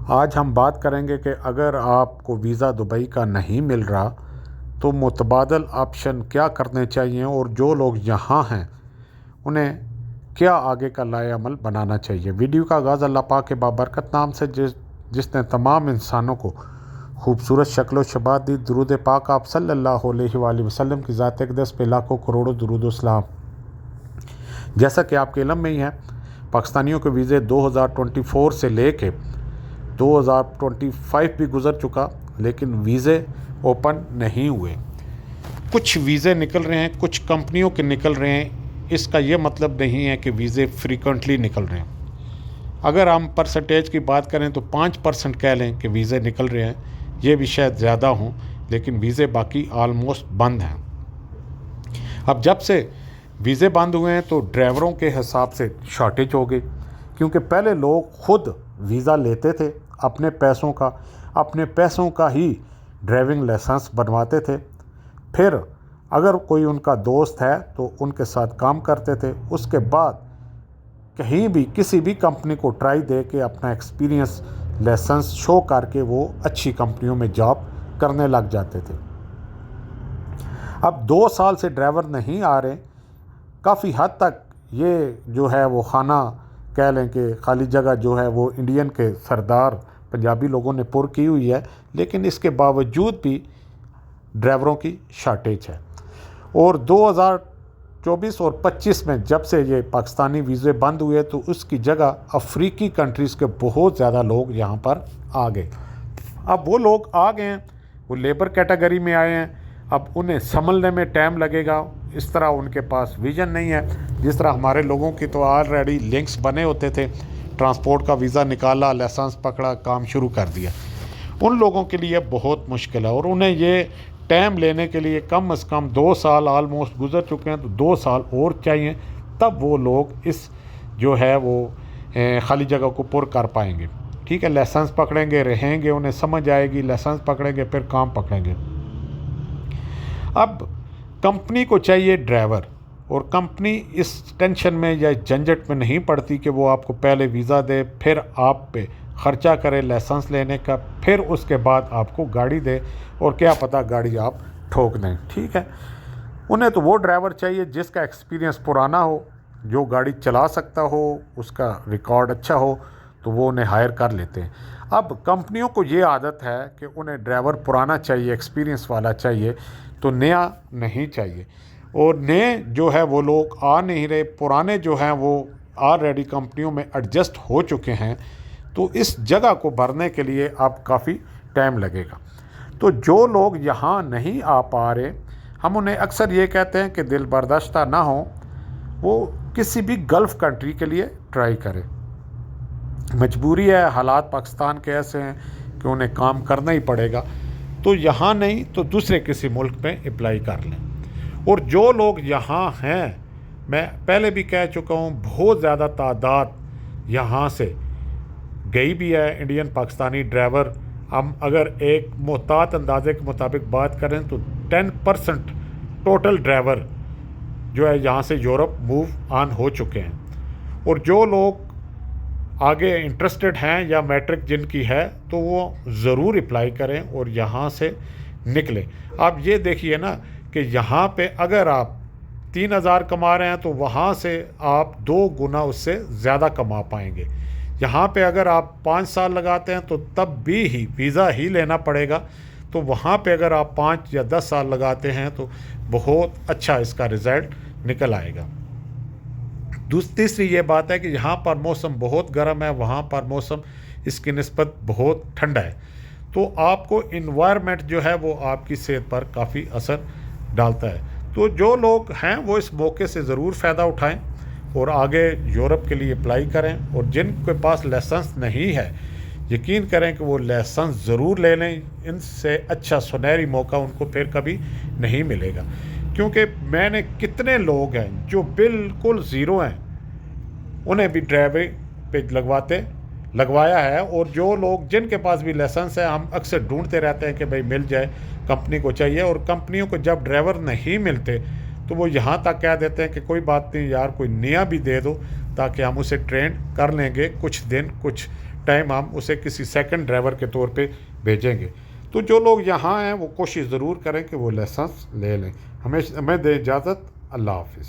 आज हम बात करेंगे कि अगर आपको वीज़ा दुबई का नहीं मिल रहा तो मुतबादल ऑप्शन क्या करने चाहिए और जो लोग यहाँ हैं उन्हें क्या आगे का लाएअमल बनाना चाहिए। वीडियो का आगाज़ अल्लाह पाक के बाबरकत नाम से जिसने तमाम इंसानों को खूबसूरत शक्ल व शबात दी। दुरूद पाक आप सल्लल्लाहु अलैहि वसल्लम की ज़ात अक़दस पे लाखों करोड़ों दुरूद व सलाम। जैसा कि आपके इल्म में ही है, पाकिस्तानियों के वीज़े 2024 से लेके 2025 भी गुज़र चुका, लेकिन वीज़े ओपन नहीं हुए। कुछ वीज़े निकल रहे हैं, कुछ कंपनियों के निकल रहे हैं। इसका ये मतलब नहीं है कि वीज़े फ्रीक्वेंटली निकल रहे हैं। अगर हम परसेंटेज की बात करें तो 5% कह लें कि वीज़े निकल रहे हैं, ये भी शायद ज़्यादा हों, लेकिन वीज़े बाकी आलमोस्ट बंद हैं। अब जब से वीज़े बंद हुए हैं तो ड्राइवरों के हिसाब से शॉर्टेज हो गई, क्योंकि पहले लोग ख़ुद वीज़ा लेते थे अपने पैसों का ही ड्राइविंग लाइसेंस बनवाते थे। फिर अगर कोई उनका दोस्त है तो उनके साथ काम करते थे। उसके बाद कहीं भी किसी भी कंपनी को ट्राई दे के अपना एक्सपीरियंस लाइसेंस शो करके वो अच्छी कंपनियों में जॉब करने लग जाते थे। अब 2 साल से ड्राइवर नहीं आ रहे। काफ़ी हद तक ये जो है वो खाना कह लें कि खाली जगह जो है वो इंडियन के सरदार पंजाबी लोगों ने पुर की हुई है, लेकिन इसके बावजूद भी ड्राइवरों की शॉर्टेज है। और 2024 और 25 में जब से ये पाकिस्तानी वीज़े बंद हुए तो उसकी जगह अफ्रीकी कंट्रीज़ के बहुत ज़्यादा लोग यहाँ पर आ गए। अब वो लोग आ गए हैं, वो लेबर कैटेगरी में आए हैं। अब उन्हें संभलने में टाइम लगेगा। इस तरह उनके पास विज़न नहीं है। जिस तरह हमारे लोगों की तो ऑलरेडी लिंक्स बने होते थे, ट्रांसपोर्ट का वीज़ा निकाला, लाइसेंस पकड़ा, काम शुरू कर दिया। उन लोगों के लिए बहुत मुश्किल है और उन्हें ये टाइम लेने के लिए कम से कम 2 साल ऑलमोस्ट गुजर चुके हैं, तो 2 साल और चाहिए, तब वो लोग इस जो है वो खाली जगह को पुर कर पाएंगे। ठीक है, लाइसेंस पकड़ेंगे, रहेंगे, उन्हें समझ आएगी, लाइसेंस पकड़ेंगे, फिर काम पकड़ेंगे। अब कंपनी को चाहिए ड्राइवर, और कंपनी इस टेंशन में या झंझट में नहीं पड़ती कि वो आपको पहले वीज़ा दे, फिर आप पे ख़र्चा करे लाइसेंस लेने का, फिर उसके बाद आपको गाड़ी दे और क्या पता गाड़ी आप ठोक दें। ठीक है, उन्हें तो वो ड्राइवर चाहिए जिसका एक्सपीरियंस पुराना हो, जो गाड़ी चला सकता हो, उसका रिकॉर्ड अच्छा हो, तो वो उन्हें हायर कर लेते हैं। अब कंपनियों को ये आदत है कि उन्हें ड्राइवर पुराना चाहिए, एक्सपीरियंस वाला चाहिए, तो नया नहीं चाहिए। और नए जो है वो लोग आ नहीं रहे, पुराने जो हैं वो ऑलरेडी कंपनियों में एडजस्ट हो चुके हैं, तो इस जगह को भरने के लिए अब काफ़ी टाइम लगेगा। तो जो लोग यहाँ नहीं आ पा रहे, हम उन्हें अक्सर ये कहते हैं कि दिल बर्दाश्ता ना हो, वो किसी भी गल्फ़ कंट्री के लिए ट्राई करें। मजबूरी है, हालात पाकिस्तान के ऐसे हैं कि उन्हें काम करना ही पड़ेगा, तो यहाँ नहीं तो दूसरे किसी मुल्क में अप्लाई कर लें। और जो लोग यहाँ हैं, मैं पहले भी कह चुका हूँ, बहुत ज़्यादा तादाद यहाँ से गई भी है इंडियन पाकिस्तानी ड्राइवर। हम अगर एक मोहतात अंदाजे के मुताबिक बात करें तो 10% टोटल ड्राइवर जो है यहाँ से यूरोप मूव ऑन हो चुके हैं। और जो लोग आगे इंटरेस्टेड हैं या मैट्रिक जिनकी है, तो वो ज़रूर अप्लाई करें और यहाँ से निकलें। आप ये देखिए ना कि यहाँ पे अगर आप 3,000 कमा रहे हैं तो वहाँ से आप 2 गुना उससे ज़्यादा कमा पाएंगे। यहाँ पे अगर आप 5 साल लगाते हैं तो तब भी ही वीज़ा ही लेना पड़ेगा, तो वहाँ पे अगर आप 5 या 10 साल लगाते हैं तो बहुत अच्छा इसका रिज़ल्ट निकल आएगा। तीसरी ये बात है कि यहाँ पर मौसम बहुत गर्म है, वहाँ पर मौसम इसकी निस्बत बहुत ठंडा है, तो आपको इन्वायरमेंट जो है वो आपकी सेहत पर काफ़ी असर डालता है। तो जो लोग हैं वो इस मौके से ज़रूर फ़ायदा उठाएं और आगे यूरोप के लिए अप्लाई करें। और जिनके पास लाइसेंस नहीं है, यकीन करें कि वो लाइसेंस ज़रूर ले लें। इनसे अच्छा सुनहरी मौका उनको फिर कभी नहीं मिलेगा, क्योंकि मैंने कितने लोग हैं जो बिल्कुल ज़ीरो हैं, उन्हें भी ड्राइविंग पे लगवाया है। और जो लोग जिनके पास भी लाइसेंस है, हम अक्सर ढूंढते रहते हैं कि भाई मिल जाए, कंपनी को चाहिए। और कंपनियों को जब ड्राइवर नहीं मिलते तो वो यहाँ तक कह देते हैं कि कोई बात नहीं यार, कोई नया भी दे दो ताकि हम उसे ट्रेन कर लेंगे कुछ दिन, कुछ टाइम हम उसे किसी सेकंड ड्राइवर के तौर पे भेजेंगे। तो जो लोग यहाँ हैं वो कोशिश ज़रूर करें कि वो लाइसेंस ले लें। हमें दें इजाज़त। अल्लाह हाफिज़।